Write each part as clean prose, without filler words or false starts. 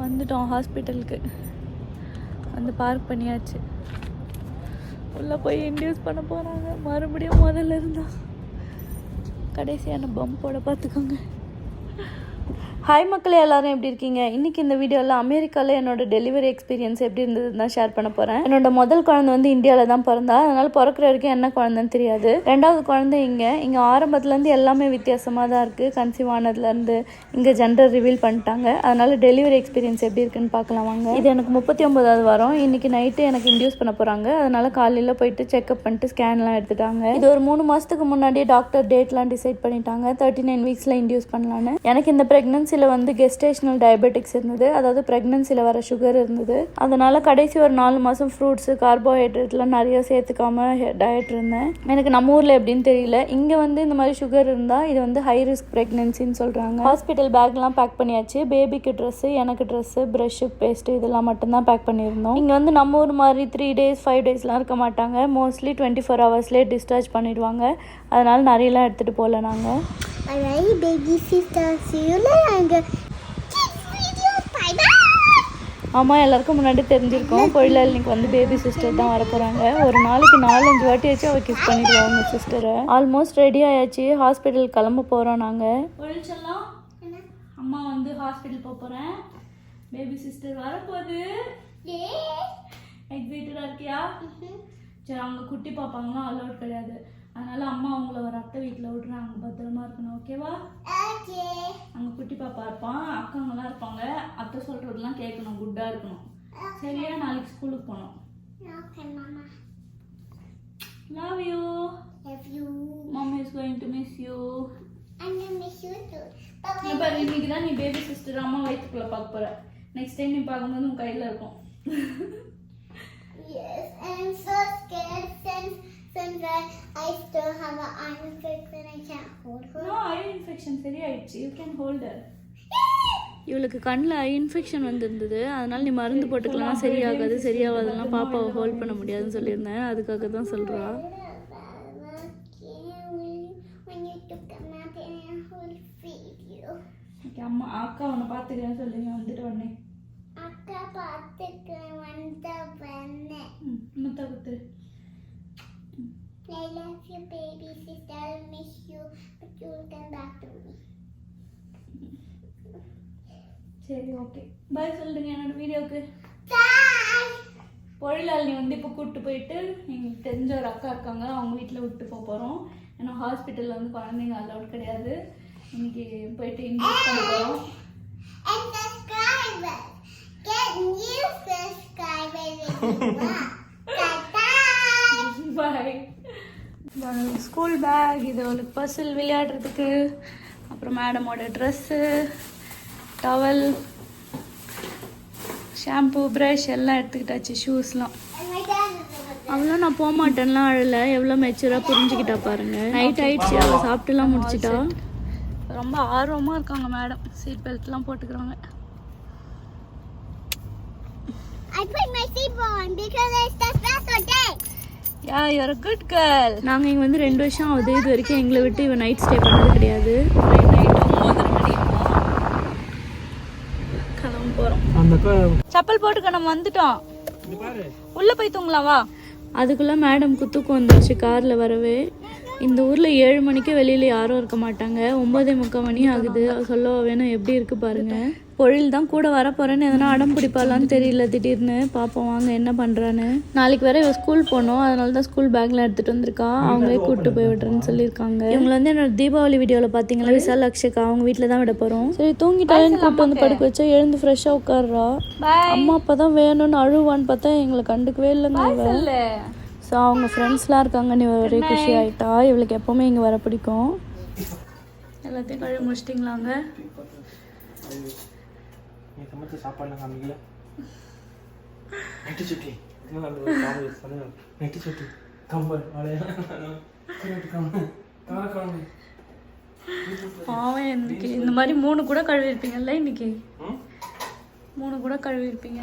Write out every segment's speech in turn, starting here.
வந்துட்டோம் ஹாஸ்பிட்டலுக்கு. வந்து பார்க் பண்ணியாச்சு. உள்ளே போய் இன்டியூஸ் பண்ண போகிறாங்க. மறுபடியும் முதல்ல இருந்தா கடைசியான பம்போட பார்த்துக்கோங்க. ஹாய் மக்களே, எல்லோரும் எப்படி இருக்கீங்க? இன்றைக்கி இந்த வீடியோவில் அமெரிக்காவில் என்னோடய டெலிவரி எக்ஸ்பீரியன்ஸ் எப்படி இருந்ததுன்னு தான் ஷேர் பண்ண போகிறேன். என்னோட முதல் குழந்தை வந்து இந்தியாவில் தான் பிறந்தா. அதனால் பிறக்கிற வரைக்கும் என்ன குழந்தைன்னு தெரியாது. ரெண்டாவது குழந்தை இங்கே ஆரம்பத்துலேருந்து எல்லாமே வித்தியாசமாக தான் இருக்குது. கன்சீவ் ஆனதுலேருந்து இங்கே ஜெண்டர் ரிவீல் பண்ணிட்டாங்க. அதனால் டெலிவரி எக்ஸ்பீரியன்ஸ் எப்படி இருக்குன்னு பார்க்கலாம் வாங்க. இது எனக்கு 39வது வாரம். இன்றைக்கி நைட்டு எனக்கு இன்டியூஸ் பண்ண போகிறாங்க. அதனால் காலையில் போயிட்டு செக்அப் பண்ணிட்டு ஸ்கேன்லாம் எடுத்துட்டாங்க. இது ஒரு 3 மாதத்துக்கு முன்னாடியே டாக்டர் டேட்லாம் டிசைட் பண்ணிட்டாங்க. 39 வீக்ஸில் இன்டியூஸ் பண்ணலான்னு. எனக்கு இந்த ப்ரெக்னன்சி வந்து கெஸ்டேஷனல் டயபெட்டிக்ஸ் இருந்தது. அதாவது பிரெக்னன்சியில் வர சுகர் இருந்தது. அதனால கடைசி ஒரு 4 மாதம் ஃப்ரூட்ஸு கார்போஹைட்ரேட்லாம் நிறைய சேர்த்துக்காம டயட் இருந்தேன். எனக்கு நம்ம ஊரில் எப்படின்னு தெரியல. இங்கே வந்து இந்த மாதிரி சுகர் இருந்தால் இது வந்து ஹை ரிஸ்க் ப்ரெக்னன்சின்னு சொல்கிறாங்க. ஹாஸ்பிட்டல் பேக்லாம் பேக் பண்ணியாச்சு. பேபிக்கு ட்ரெஸ்ஸு, எனக்கு ட்ரெஸ்ஸு, ப்ரஷ்ஷு, பேஸ்ட்டு இதெல்லாம் மட்டும்தான் பேக் பண்ணியிருந்தோம். இங்கே வந்து நம்ம ஊர் மாதிரி 3 days 5 daysலாம் இருக்க மாட்டாங்க. மோஸ்ட்லி 24 hours டிஸ்சார்ஜ் பண்ணிடுவாங்க. அதனால நிறையலாம் எடுத்துகிட்டு போகல நாங்கள். ஆமாம், எல்லாருக்கும் முன்னாடி தெரிஞ்சிருக்கோம். பொழிலால் இன்னைக்கு வந்து பேபி சிஸ்டர் தான் வர போகிறாங்க. ஒரு நாளைக்கு 4-5 வாட்டி வச்சு அவள் கிஸ் பண்ணிடுவாங்க சிஸ்டரை. ஆல்மோஸ்ட் ரெடி ஆயாச்சு. ஹாஸ்பிட்டல் கிளம்ப போகிறோம் நாங்கள். பொழிச்செல்லாம் அம்மா வந்து ஹாஸ்பிட்டல் போக போகிறேன். பேபி சிஸ்டர் வரப்போகுது. எக்ஸைட்டடாக இருக்கியா? சரி, அவங்க குட்டி பாப்பாங்களாம் அலோட் கிடையாது. அதனால அம்மா அவங்கள ஒரு அத்தை வீட்டில் விட்றாங்க. பத்திரமா இருக்கணும், ஓகேவா? அங்கே குட்டி பாப்பா இருப்பான், அக்காங்கெல்லாம் இருப்பாங்க. அத்தை சொல்கிறதெல்லாம் கேட்கணும், குட்டாக இருக்கணும். சரியா? நாளைக்கு ஸ்கூலுக்கு போகணும். Love you. Love you. Mom is going to miss you. I'm going to miss you too. பாரு, இன்னைக்கு தான் நீ பேபி சிஸ்டர் அம்மா வயிற்றுக்குள்ளே பார்க்க போகிற. நெக்ஸ்ட் டைம் நீ பார்க்கும்போது உன் கையில் இருக்கும். Yes, I'm so scared since I still have an eye infection. I can't hold her. No, eye infection சரியாயிடுச்சு. You can hold her. இவளுக்கு கண்ணில் ஐ இன்ஃபெக்ஷன் வந்துருந்தது. அதனால நீ மருந்து போட்டுக்கலாம், சரியாகாது, சரியாகாதுலாம் பாப்பாவை ஹோல்ட் பண்ண முடியாதுன்னு சொல்லியிருந்தேன். அதுக்காக தான் சொல்கிறா. அம்மா அக்கா உன்னை பார்த்துக்கிறேன்னு சொல்லுங்க. வந்துட்டு உடனே அக்கா பார்த்துக்கிறேன் வந்த உடனே முத்த குத்து. I love you baby sister. I miss you but you will come back to me. சரி, ஓகே, பை சொல்லுங்க என்னோட வீடியோக்கு. பை. பொழிலால் நீ வந்து இப்போ கூப்பிட்டு போயிட்டு எங்களுக்கு தெரிஞ்ச ஒரு அக்கா இருக்காங்க, அவங்க வீட்டில் விட்டு போக போகிறோம். ஏன்னா ஹாஸ்பிட்டலில் வந்து குழந்தைங்க அலவுட் கிடையாது. இன்னைக்கு போயிட்டு இன்ஜெக்ட் பண்ண போகிறோம். ஸ்கூல் பேக், இது அவளுக்கு பசில் விளையாடுறதுக்கு, அப்புறம் மேடமோட ட்ரெஸ்ஸு, டவல், ஷாம்பு, ப்ரஷ் எல்லாம் எடுத்துக்கிட்டாச்சு. ஷூஸ்லாம் அவ்வளோ நான் போக மாட்டேன்லாம் அழலை. எவ்வளோ மெச்சூராக புரிஞ்சுக்கிட்டா பாருங்க. நைட் ஆயிடுச்சு, அவள் சாப்பிட்டுலாம் முடிச்சிட்டா. ரொம்ப ஆர்வமாக இருக்காங்க மேடம். சீட் பெல்ட்லாம் போட்டுக்கிறாங்க. I put my seatbelt on because it's the special day. Yeah, you're a good girl. நாங்கள் இங்கே வந்து 2 வருஷம் ஆகுது. இது வரைக்கும் எங்களை விட்டு இவன் நைட் ஸ்டே பண்ணது கிடையாது. நைட்டு 9:30 மணி கிளம்ப போகிறோம். செப்பல் போட்டுக்க, நம்ம வந்துட்டோம். உள்ளே போய் தூங்கலாம் வா. அதுக்குள்ளே மேடம் குத்துக்கு வந்துருச்சு காரில் வரவே. இந்த ஊரில் 7 மணிக்கு வெளியில் யாரும் இருக்க மாட்டாங்க. 9:45 மணி ஆகுது. சொல்ல வேணும் எப்படி இருக்குது பாருங்கள். பொழில் தான் கூட வர போகிறேன்னு எதனா அடம் பிடிப்பாலான்னு தெரியல. திடீர்னு பார்ப்போம் வாங்க என்ன பண்ணுறான்னு. நாளைக்கு வேற இவள் ஸ்கூல் போகணும். அதனால தான் ஸ்கூல் பேக்லாம் எடுத்துகிட்டு வந்திருக்கா. அவங்களே கூப்பிட்டு போய் விடுறேன்னு சொல்லியிருக்காங்க. இவங்களை வந்து என்னோட தீபாவளி வீடியோவில் பார்த்தீங்களா, விசால் அக்ஷகா அவங்க வீட்டில் தான் விட போகிறோம். சரி, தூங்கிட்டாலேன்னு கூப்பிட்டு வந்து படுக்க வச்சா எழுந்து ஃப்ரெஷ்ஷாக உட்காடுறா. அம்மா அப்போ தான் வேணும்னு அழுவான்னு பார்த்தா எங்களை கண்டுக்கவே இல்லைங்க. ஸோ அவங்க ஃப்ரெண்ட்ஸ்லாம் இருக்காங்கன்னு ஒரே குஷி ஆகிட்டா. இவளுக்கு எப்போவுமே இங்கே வர பிடிக்கும். எல்லாத்தையும் கழுவி முடிச்சிட்டிங்களாங்க? சாப்பாடுலாம் காமிக்கல. நெட்டி சுட்டி நெட்டி சுட்டி கம்பல் பாவம். இன்னைக்கு இந்த மாதிரி 3 கூட கழுவிருப்பீங்கல்ல. இன்னைக்கு 3 கூட கழுவிருப்பீங்க.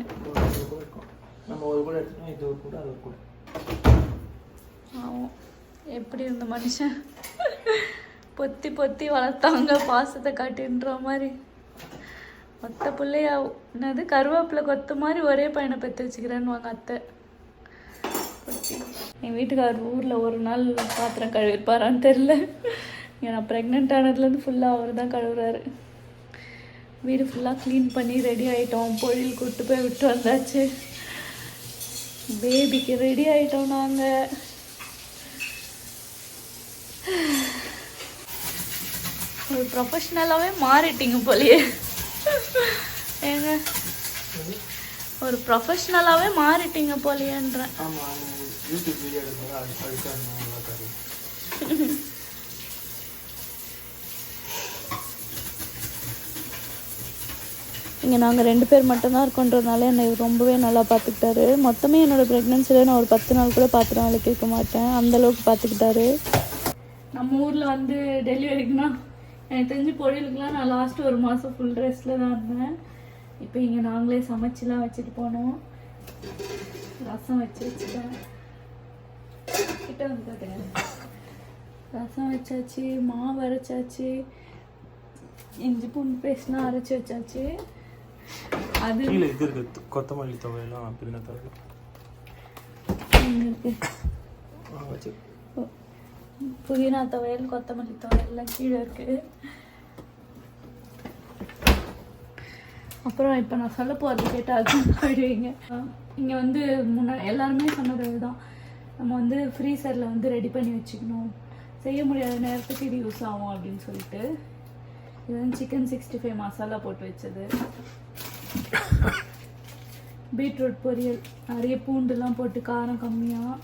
நம்ம ஒரு கூட எடுத்துட்டோம், இது ஒரு கூட அது ஒரு கூட. ஆமாம், எப்படி இருந்த மனுஷன் பொத்தி பொத்தி வளர்த்தாங்க, பாசத்தை காட்டின்ற மாதிரி. மொத்த பிள்ளையா என்னது கருவேப்பிலை கொத்த மாதிரி ஒரே பையனை பெற்று வச்சுக்கிறேன்னு வாங்க அத்தை. என் வீட்டுக்காரர் ஊரில் ஒரு நாள் பாத்திரம் கழுவிருப்பாரான்னு தெரில. நான் ப்ரெக்னென்ட் ஆனதுலேருந்து ஃபுல்லாக அவர் தான் கழுவுறாரு. வீடு ஃபுல்லாக க்ளீன் பண்ணி ரெடி ஆகிட்டோம். பொழில் கூப்பிட்டு போய் விட்டு வந்தாச்சு. பேபிக்கு ரெடி ஆகிட்டோம் நாங்கள். ஒரு ப்ரொஃபஷ்னலாகவே மாறிட்டீங்க போலியே ஏங்க, ஒரு ப்ரொஃபஷ்னலாகவே மாறிட்டீங்க போலியேன்றேன். இங்கே நாங்கள் 2 பேர் மட்டும்தான் இருக்கோன்றதுனால என்னை ரொம்பவே நல்லா பார்த்துக்கிட்டாரு. மொத்தமே என்னோடய ப்ரெக்னென்சியில் நான் ஒரு 10 நாள் கூட பாத்திரம் விளக்கிருக்க மாட்டேன், அந்தளவுக்கு பார்த்துக்கிட்டாரு. நம்ம ஊரில் வந்து டெலிவரிக்குனா எனக்கு தெரிஞ்சு பொழிலுக்குலாம் நான் லாஸ்ட்டு ஒரு மாதம் ஃபுல் ரெஸ்ட்டில் தான் இருந்தேன். இப்போ இங்கே நாங்களே சமைச்சிலாம் வச்சுட்டு போனோம். ரசம் வச்சுட்டேன் கிட்ட வந்து ரசம் வச்சாச்சு, மாவு அரைச்சாச்சு, இஞ்சி பூண்டு பேஸ்ட்லாம் அரைச்சி வச்சாச்சு. அது கொத்தமல்லி துவையெல்லாம் புதினா துவையல் கொத்தமல்லி துவையல்லாம் கீழே இருக்குது. அப்புறம் இப்போ நான் சொல்ல போகிறது கேட்டால் போயிடுவீங்க. இங்கே வந்து எல்லாருமே சொன்னது தான், நம்ம வந்து ஃப்ரீசரில் வந்து ரெடி பண்ணி வச்சுக்கணும், செய்ய முடியாத நேரத்துக்கு இது யூஸ் ஆகும் அப்படின்னு சொல்லிட்டு. இது வந்து சிக்கன் 65 மசாலா போட்டு வச்சது, பீட்ரூட் பொரியல், நிறைய பூண்டுலாம் போட்டு காரம் கம்மியாக.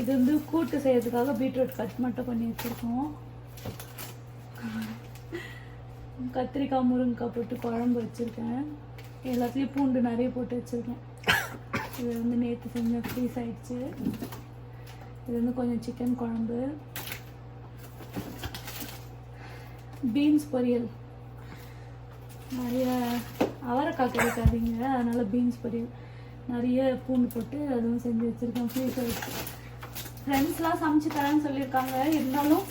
இது வந்து கூட்டு செய்யறதுக்காக பீட்ரூட் கட் மட்டும் பண்ணி வச்சுருக்கோம். கத்திரிக்காய் முருங்கைக்காய் போட்டு குழம்பு வச்சுருக்கேன். எல்லாத்துலேயும் பூண்டு நிறைய போட்டு வச்சுருக்கேன். இது வந்து நேற்று செஞ்ச ஃப்ரீஸ் ஆகிடுச்சு. இது வந்து கொஞ்சம் சிக்கன் குழம்பு, பீன்ஸ் பொரியல், நிறைய அவரைக்காய் கிடைக்காதீங்க அதனால் பீன்ஸ் பொரியல், நிறைய பூண்டு போட்டு அதுவும் செஞ்சு வச்சுருக்கேன் ஃப்ரீஸ் ஆகிடுச்சு. ஃப்ரெண்ட்ஸ்லாம் சமைச்சு தரேன்னு சொல்லியிருக்காங்க, இருந்தாலும்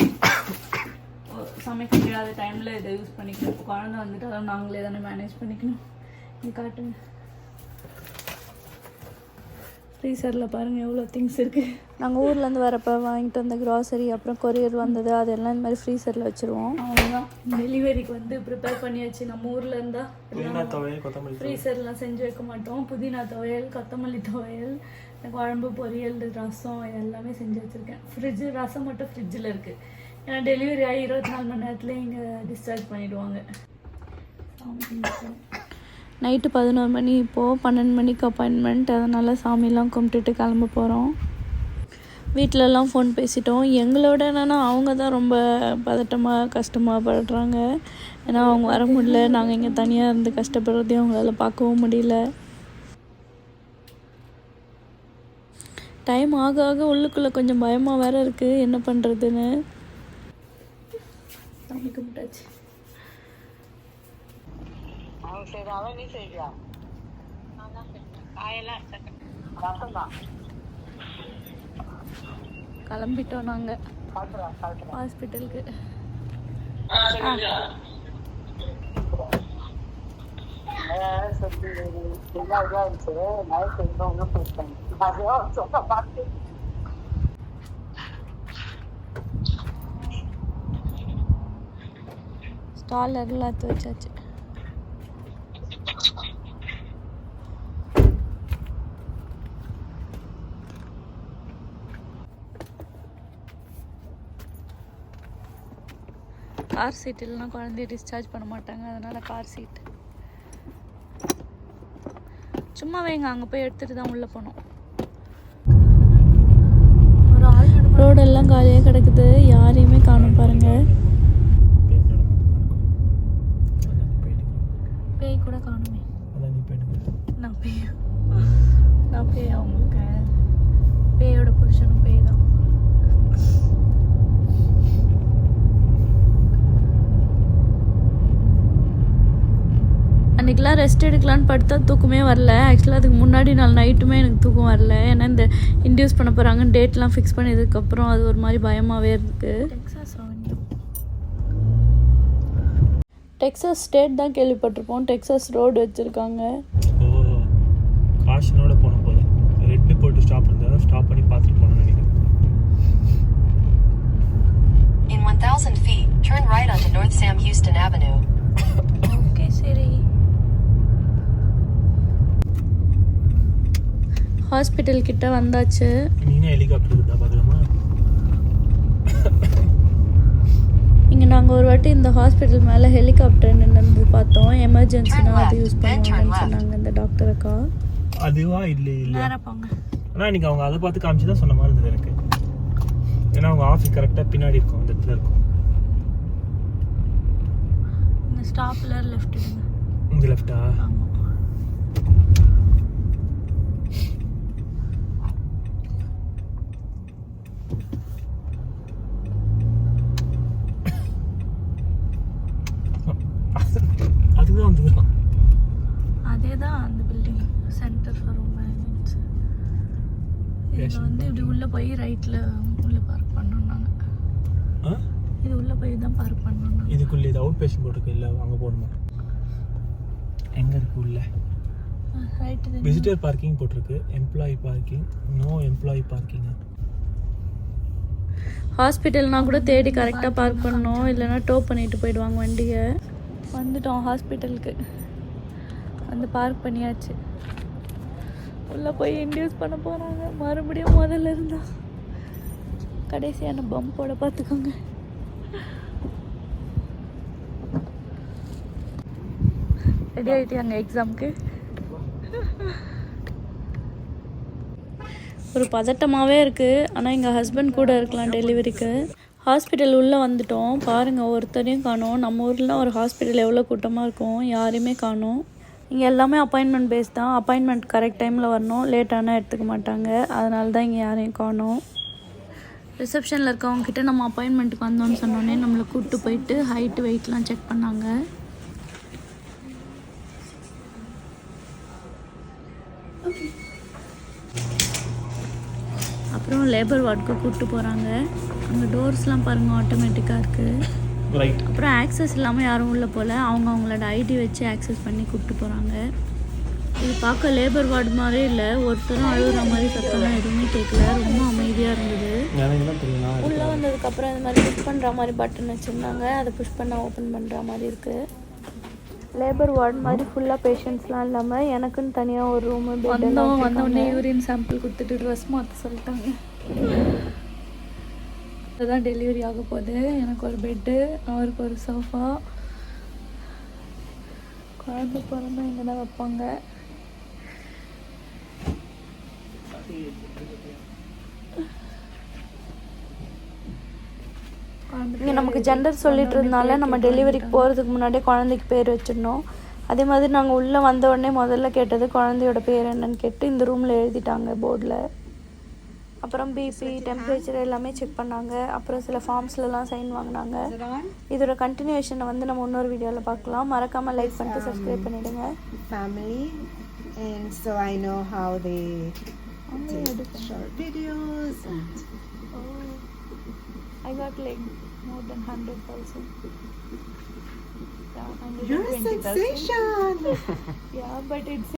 சமைக்க முடியாத டைமில் இதை யூஸ் பண்ணிக்கணும். இப்போ குழந்தை வந்துட்டு அதெல்லாம் நாங்களே தானே மேனேஜ் பண்ணிக்கணும். இது காட்டுங்க, ஃப்ரீசரில் பாருங்கள் எவ்வளோ திங்ஸ் இருக்குது. நாங்கள் ஊர்லேருந்து வரப்போ வாங்கிட்டு வந்த க்ராசரி அப்புறம் கொரியர் வந்தது அதெல்லாம் இந்த மாதிரி ஃப்ரீசரில் வச்சுருவோம். அவ்வளோதான், டெலிவரிக்கு வந்து ப்ரிப்பேர் பண்ணியாச்சு. நம்ம ஊரில் இருந்தால் ஃப்ரீசர்லாம் செஞ்சு வைக்க மாட்டோம். புதினா துவையல், கொத்தமல்லி துவையல், குழம்பு, பொரியல், ரசம் எல்லாமே செஞ்சு வச்சுருக்கேன். ரசம் மட்டும் ஃப்ரிட்ஜில் இருக்குது. ஏன்னா டெலிவரி ஆகி 24 மணி நேரத்தில் இங்கே டிஸ்சார்ஜ் பண்ணிவிடுவாங்க. நைட்டு 11 மணி, இப்போது 12 மணிக்கு அப்பாயின்மெண்ட். அதனால் சாமிலாம் கும்பிட்டுட்டு கிளம்ப போகிறோம். வீட்டிலலாம் ஃபோன் பேசிட்டோம். எங்களோட என்னென்னா அவங்க தான் ரொம்ப பதட்டமாக கஷ்டமாக படுறாங்க. ஏன்னா அவங்க வர முடியல, நாங்கள் இங்கே தனியாக இருந்து கஷ்டப்படுறதையும் அவங்களால பார்க்கவும் முடியல. டைம் ஆக ஆக உள்ளுக்குள்ளே கொஞ்சம் பயமாக வேறு இருக்குது, என்ன பண்ணுறதுன்னு. சாமி கும்பிட்டாச்சு. கிளம்பிட்டோம் நாங்கள் ஹாஸ்பிட்டலுக்கு. ஸ்டால் எல்லாம் எடுத்து வச்சாச்சு. கார் சீட் இல்லைனா குழந்தைய டிஸ்சார்ஜ் பண்ண மாட்டாங்க, அதனால் கார் சீட். சும்மா வைங்க, அங்கே போய் எடுத்துகிட்டு தான் உள்ளே போனோம். ஒரு ஆள் ரோடெல்லாம் காலியாக கிடக்குது, யாரையுமே காணும் பாருங்கள். பேய் கூட காணுமே. நான் பேய் அவங்களுக்கு பேயோட புருஷனும் பேய் தான். அன்றைக்கெலாம் ரெஸ்ட் எடுக்கலான்னு படுத்தா தூக்கமே வரல. ஆக்சுவலாக அதுக்கு முன்னாடி நாள் நைட்டுமே எனக்கு தூக்கம் வரல. ஏன்னா இந்த இன்டியூஸ் பண்ண போகிறாங்கன்னு டேட்லாம் ஃபிக்ஸ் பண்ணதுக்கப்புறம் அது ஒரு மாதிரி பயமாகவே இருக்குது. டெக்ஸாஸ் ஸ்டேட் தான் கேள்விப்பட்டிருப்போம். டெக்ஸாஸ் ரோடு வச்சுருக்காங்க. ஓ, காஷனோட போனோம் போல. ரெட்டு போட்டு ஸ்டாப் இருந்தா ஸ்டாப் பண்ணி பார்த்துட்டு போகணும்னு நினைக்கிறேன். In 1,000 feet, turn right onto North Sam Houston Avenue. Okay சரி. ஹாஸ்பிட்டல் கிட்ட வந்தாச்சு. நீனே ஹெலிகாப்டர் இருந்தா பார்க்கலாமா? இங்கே நாங்கள் ஒரு வாட்டி இந்த ஹாஸ்பிட்டல் மேலே ஹெலிகாப்டர் நின்று பார்த்தோம். எமர்ஜென்சினா அது யூஸ் பண்ணுவாங்கன்னு சொன்னாங்க இந்த டாக்டர் அக்கா. அதுவா இல்லை இல்லை. நேராக போங்க. ஆனால் இன்னைக்கு அவங்க அதை பார்த்து காமிச்சு தான் சொன்ன மாதிரி இருந்தது எனக்கு. ஏன்னா அவங்க ஆஃபீஸ் கரெக்டாக பின்னாடி இருக்கும், அந்த இடத்துல இருக்கும். இந்த ஸ்டாப்பில் லெஃப்ட் எடுங்க. இந்த லெஃப்டா? ஆமாம். அதுதான் வந்துதான். அதே தான் அந்த பில்டிங், சென்டர் ஃபார் உமன்ஸ். இதில் வந்து இப்படி உள்ளே போய் ரைட்டில் உள்ளே பார்க் பண்ணோம் நாங்கள். இது உள்ளே போய் தான் பார்க் பண்ணோம் நாங்கள். இதுக்குள்ளே இது அவுட் பேஷன் போட்டிருக்கு, இல்லை அங்கே போகணுமா? எங்கே இருக்கு உள்ள? ரைட்டு. விசிட்டர் பார்க்கிங் போட்டிருக்கு, employee parking, no employee parking. ஹாஸ்பிட்டல்னா கூட தேடி கரெக்டாக பார்க் பண்ணோம், இல்லைன்னா டோ பண்ணிட்டு போயிடுவாங்க வண்டியை. வந்துட்டோம் ஹாஸ்பிட்டலுக்கு. வந்து பார்க் பண்ணியாச்சு. உள்ளே போய் இன்டியூஸ் பண்ண போகிறாங்க. மறுபடியும் முதல்ல இருந்தா கடைசியான பம்போட பார்த்துக்கோங்க. ரெடி ஆகிட்டியாங்க எக்ஸாமுக்கு? ஒரு பதட்டமாகவே இருக்குது. ஆனால் எங்கள் ஹஸ்பண்ட் கூட இருக்கலாம் டெலிவரிக்கு. ஹாஸ்பிட்டல் உள்ளே வந்துட்டோம். பாருங்கள், ஒருத்தரையும் காணோம். நம்ம ஊரில் ஒரு ஹாஸ்பிட்டல் எவ்வளோ கூட்டமாக இருக்கும், யாரையுமே காணோம். இங்கே எல்லாமே அப்பாயின்மெண்ட் பேஸ் தான். அப்பாயின்மெண்ட் கரெக்ட் டைமில் வரணும், லேட்டானால் எடுத்துக்க மாட்டாங்க. அதனால தான் இங்கே யாரையும் காணோம். ரிசப்ஷனில் இருக்கவங்ககிட்ட நம்ம அப்பாயின்மெண்ட்டுக்கு வந்தோன்னு சொன்னோன்னே நம்மளை கூப்பிட்டு போயிட்டு ஹைட்டு வெயிட்லாம் செக் பண்ணாங்க. அப்புறம் லேபர் வார்டுக்கு கூப்பிட்டு போகிறாங்க. அங்கே டோர்ஸ்லாம் பாருங்கள், ஆட்டோமேட்டிக்காக இருக்குது. ரைட். அப்புறம் ஆக்சஸ் இல்லாமல் யாரும் உள்ளே போல், அவங்களோட ஐடி வச்சு ஆக்சஸ் பண்ணி கூப்பிட்டு போகிறாங்க. இது பார்க்க லேபர் வார்டு மாதிரியே இல்லை. ஒருத்தரும் அழுகுற மாதிரி சத்தம்லாம் எதுவுமே கேட்கல. ரொம்ப அமைதியாக இருந்தது. உள்ளே வந்ததுக்கப்புறம் இந்த மாதிரி புஷ் பண்ணுற மாதிரி பட்டன் வச்சுருந்தாங்க. அதை புஷ் பண்ணால் ஓப்பன் பண்ணுற மாதிரி இருக்குது. லேபர் வார்டு மாதிரி ஃபுல்லாக பேஷண்ட்ஸ்லாம் இல்லாமல் எனக்குன்னு தனியாக ஒரு ரூமு வந்தோடனே யூரின் சாம்பிள் கொடுத்துட்டு ட்ரெஸ் மாற்ற சொல்லிட்டாங்க. அதுதான் டெலிவரி ஆக போகுது. எனக்கு ஒரு பெட்டு, அவருக்கு ஒரு சோஃபா. குழந்தை பிறந்தா இங்கே தான் வைப்பாங்க. இங்கே நமக்கு ஜெண்டர் சொல்லிட்டு இருந்தால நம்ம டெலிவரிக்கு போகிறதுக்கு முன்னாடியே குழந்தைக்கு பேர் வச்சிடணும். அதே மாதிரி நாங்கள் உள்ளே வந்த உடனே முதல்ல கேட்டது குழந்தையோட பேர் என்னன்னு கேட்டு இந்த ரூமில் எழுதிட்டாங்க போர்டில். அப்புறம் பிபி, டெம்பரேச்சர் எல்லாமே செக் பண்ணாங்க. அப்புறம் சில ஃபார்ம்ஸ்லலாம் சைன் வாங்கினாங்க. இதோட கண்டினியூஷனை வந்து நம்ம இன்னொரு வீடியோவில் பார்க்கலாம். மறக்காமல் லைக் பண்ணிட்டு சப்ஸ்கிரைப் பண்ணிவிடுங்க. Family, and so I know how they do short videos. And I got like more than 100,000. Yeah, you're a sensation. Yeah, but it's